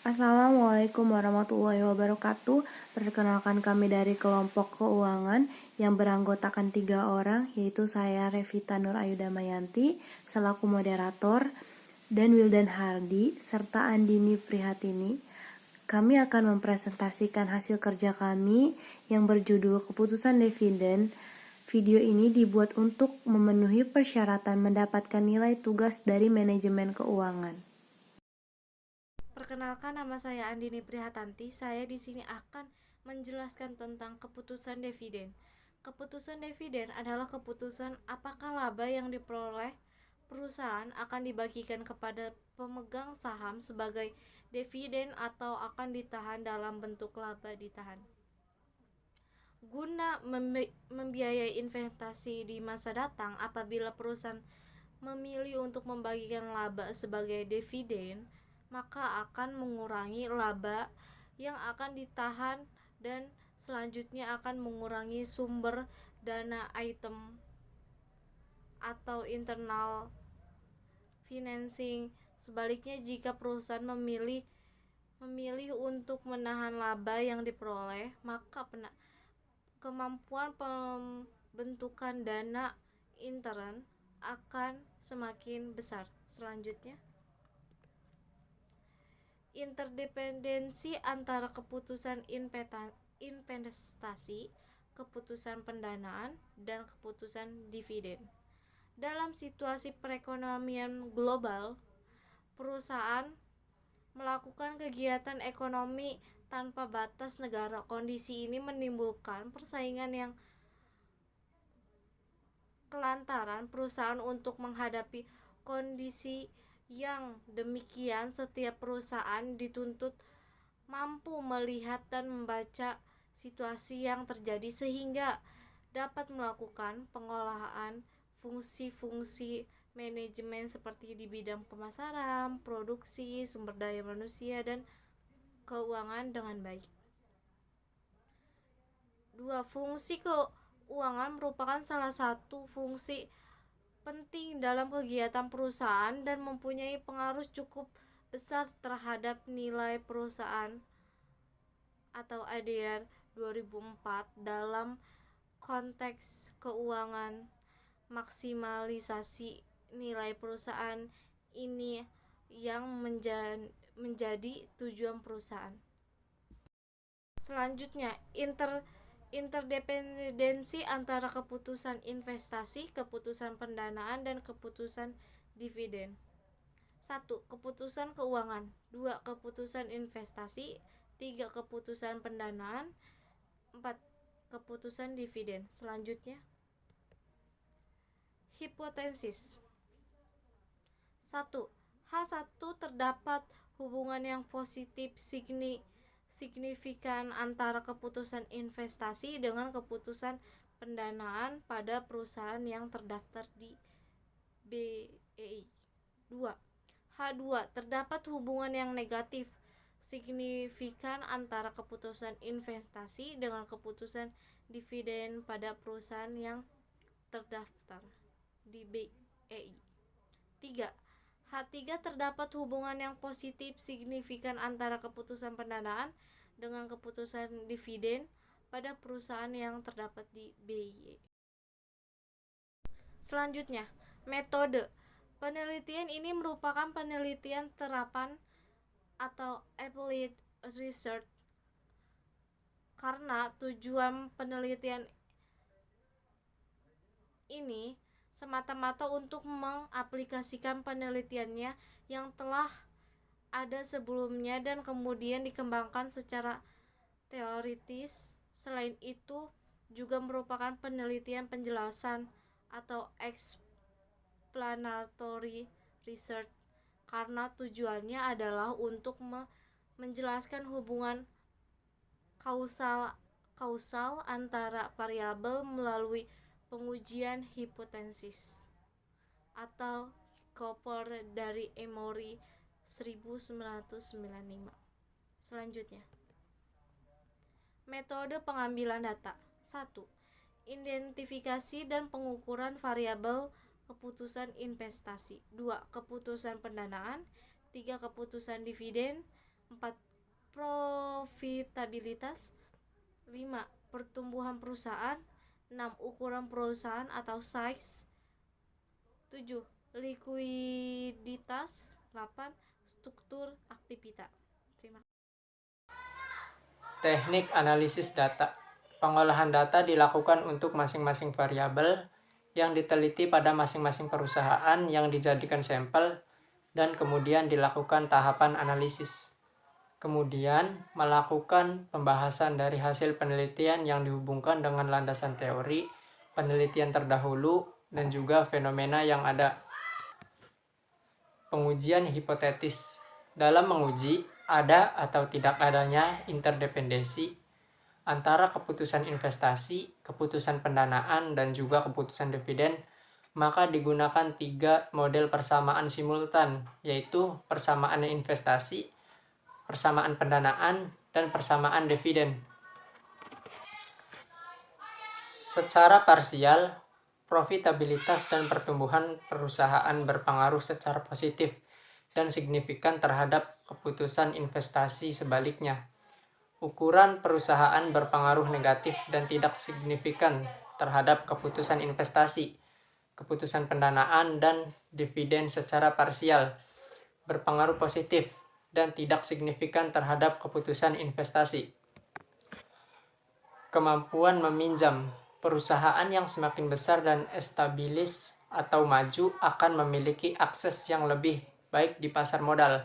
Assalamualaikum warahmatullahi wabarakatuh. Perkenalkan kami dari kelompok keuangan yang beranggotakan 3 orang, yaitu saya Revita Nur Ayu Damayanti selaku moderator dan Wildan Hardi serta Andini Prihatini. Kami akan mempresentasikan hasil kerja kami yang berjudul Keputusan Dividen. Video ini dibuat untuk memenuhi persyaratan mendapatkan nilai tugas dari manajemen keuangan. Perkenalkan, nama saya Andini Prihatanti. Saya di sini akan menjelaskan tentang keputusan dividen. Keputusan dividen adalah keputusan apakah laba yang diperoleh perusahaan akan dibagikan kepada pemegang saham sebagai dividen atau akan ditahan dalam bentuk laba ditahan. Guna membiayai investasi di masa datang, apabila perusahaan memilih untuk membagikan laba sebagai dividen, maka akan mengurangi laba yang akan ditahan dan selanjutnya akan mengurangi sumber dana item atau internal financing. Sebaliknya, jika perusahaan memilih untuk menahan laba yang diperoleh, maka kemampuan pembentukan dana intern akan semakin besar. Selanjutnya, interdependensi antara keputusan investasi, keputusan pendanaan, dan keputusan dividen. Dalam situasi perekonomian global, perusahaan melakukan kegiatan ekonomi tanpa batas negara. Kondisi ini menimbulkan persaingan yang kelantaran perusahaan untuk menghadapi kondisi yang demikian. Setiap perusahaan dituntut mampu melihat dan membaca situasi yang terjadi sehingga dapat melakukan pengolahan fungsi-fungsi manajemen seperti di bidang pemasaran, produksi, sumber daya manusia, dan keuangan dengan baik. 2. Fungsi keuangan merupakan salah satu fungsi penting dalam kegiatan perusahaan dan mempunyai pengaruh cukup besar terhadap nilai perusahaan atau ADR 2004. Dalam konteks keuangan, maksimalisasi nilai perusahaan ini yang menjadi tujuan perusahaan. Selanjutnya, interdependensi antara keputusan investasi, keputusan pendanaan, dan keputusan dividen. 1. Keputusan keuangan. 2. Keputusan investasi. 3. Keputusan pendanaan. 4. Keputusan dividen. Selanjutnya, hipotesis. 1. H1 terdapat hubungan yang positif signifikan antara keputusan investasi dengan keputusan pendanaan pada perusahaan yang terdaftar di BEI. 2. H2 terdapat hubungan yang negatif signifikan antara keputusan investasi dengan keputusan dividen pada perusahaan yang terdaftar di BEI. 3. H3 terdapat hubungan yang positif signifikan antara keputusan pendanaan dengan keputusan dividen pada perusahaan yang terdapat di BEI. Selanjutnya, metode. Penelitian ini merupakan penelitian terapan atau applied research karena tujuan penelitian ini semata-mata untuk mengaplikasikan penelitiannya yang telah ada sebelumnya dan kemudian dikembangkan secara teoritis. Selain itu, juga merupakan penelitian penjelasan atau explanatory research karena tujuannya adalah untuk menjelaskan hubungan kausal antara variabel melalui pengujian hipotesis atau Cooper dari Emory 1995. Selanjutnya, metode pengambilan data. 1. Identifikasi dan pengukuran variabel keputusan investasi. 2. Keputusan pendanaan. 3. Keputusan dividen. 4. Profitabilitas. 5. Pertumbuhan perusahaan. 6. Ukuran perusahaan atau size. 7. Likuiditas. 8. Struktur aktivitas. Terima kasih. Teknik analisis data. Pengolahan data dilakukan untuk masing-masing variabel yang diteliti pada masing-masing perusahaan yang dijadikan sampel dan kemudian dilakukan tahapan analisis. Kemudian melakukan pembahasan dari hasil penelitian yang dihubungkan dengan landasan teori, penelitian terdahulu, dan juga fenomena yang ada. Pengujian hipotetis. Dalam menguji, ada atau tidak adanya interdependensi antara keputusan investasi, keputusan pendanaan, dan juga keputusan dividen, maka digunakan 3 model persamaan simultan, yaitu persamaan investasi, persamaan pendanaan, dan persamaan dividen. Secara parsial, profitabilitas dan pertumbuhan perusahaan berpengaruh secara positif dan signifikan terhadap keputusan investasi. Sebaliknya, ukuran perusahaan berpengaruh negatif dan tidak signifikan terhadap keputusan investasi, keputusan pendanaan, dan dividen. Secara parsial, berpengaruh positif dan tidak signifikan terhadap keputusan investasi. Kemampuan meminjam. Perusahaan yang semakin besar dan estabilis atau maju akan memiliki akses yang lebih baik di pasar modal,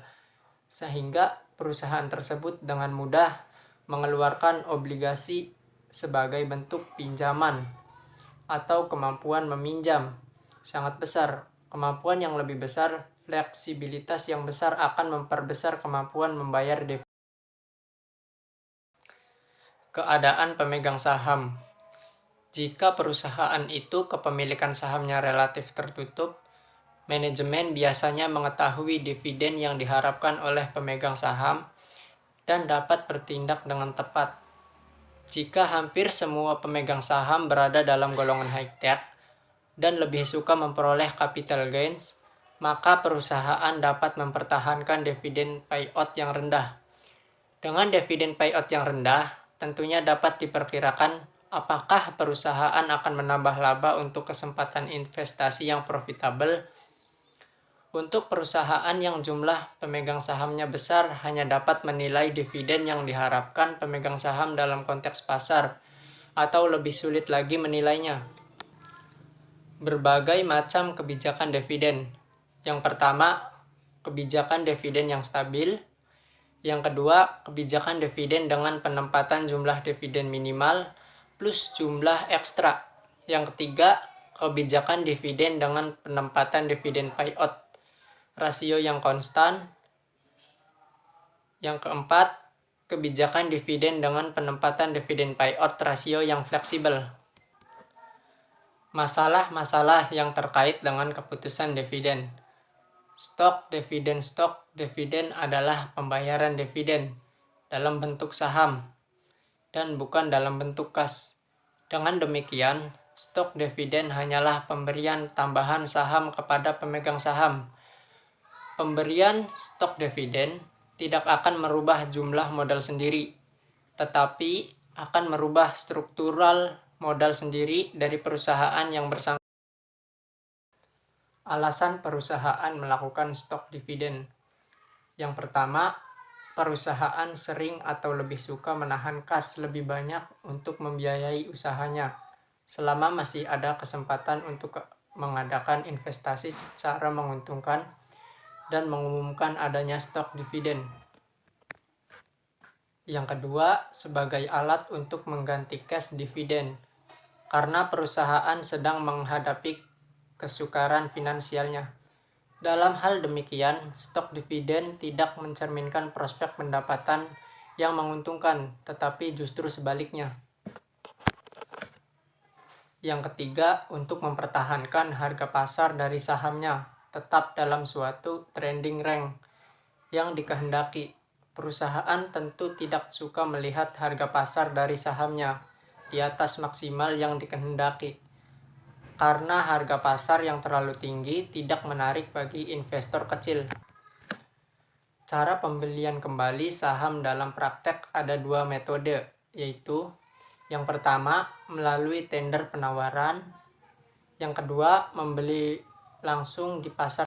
sehingga perusahaan tersebut dengan mudah mengeluarkan obligasi sebagai bentuk pinjaman. Atau kemampuan meminjam sangat besar. Kemampuan yang lebih besar, fleksibilitas yang besar akan memperbesar kemampuan membayar dividen. Keadaan pemegang saham. Jika perusahaan itu kepemilikan sahamnya relatif tertutup, manajemen biasanya mengetahui dividen yang diharapkan oleh pemegang saham dan dapat bertindak dengan tepat. Jika hampir semua pemegang saham berada dalam golongan high-tech dan lebih suka memperoleh capital gains, maka perusahaan dapat mempertahankan dividen payout yang rendah. Dengan dividen payout yang rendah, tentunya dapat diperkirakan apakah perusahaan akan menambah laba untuk kesempatan investasi yang profitabel. Untuk perusahaan yang jumlah pemegang sahamnya besar, hanya dapat menilai dividen yang diharapkan pemegang saham dalam konteks pasar, atau lebih sulit lagi menilainya. Berbagai macam kebijakan dividen. Yang pertama, kebijakan dividen yang stabil. Yang kedua, kebijakan dividen dengan penempatan jumlah dividen minimal plus jumlah ekstra. Yang ketiga, kebijakan dividen dengan penempatan dividen payout rasio yang konstan. Yang keempat, kebijakan dividen dengan penempatan dividen payout rasio yang fleksibel. Masalah-masalah yang terkait dengan keputusan dividen. Stok dividen adalah pembayaran dividen dalam bentuk saham dan bukan dalam bentuk kas. Dengan demikian, stok dividen hanyalah pemberian tambahan saham kepada pemegang saham. Pemberian stok dividen tidak akan merubah jumlah modal sendiri, tetapi akan merubah struktural modal sendiri dari perusahaan yang bersangkutan. Alasan perusahaan melakukan stok dividen. Yang pertama, perusahaan sering atau lebih suka menahan kas lebih banyak untuk membiayai usahanya selama masih ada kesempatan untuk mengadakan investasi secara menguntungkan dan mengumumkan adanya stok dividen. Yang kedua, sebagai alat untuk mengganti cash dividen karena perusahaan sedang menghadapi kesukaran finansialnya. Dalam hal demikian, stok dividen tidak mencerminkan prospek pendapatan yang menguntungkan, tetapi justru sebaliknya. Yang ketiga, untuk mempertahankan harga pasar dari sahamnya tetap dalam suatu trading range yang dikehendaki. Perusahaan tentu tidak suka melihat harga pasar dari sahamnya di atas maksimal yang dikehendaki, karena harga pasar yang terlalu tinggi tidak menarik bagi investor kecil. Cara pembelian kembali saham dalam praktek ada 2 metode, yaitu yang pertama melalui tender penawaran, yang kedua membeli langsung di pasar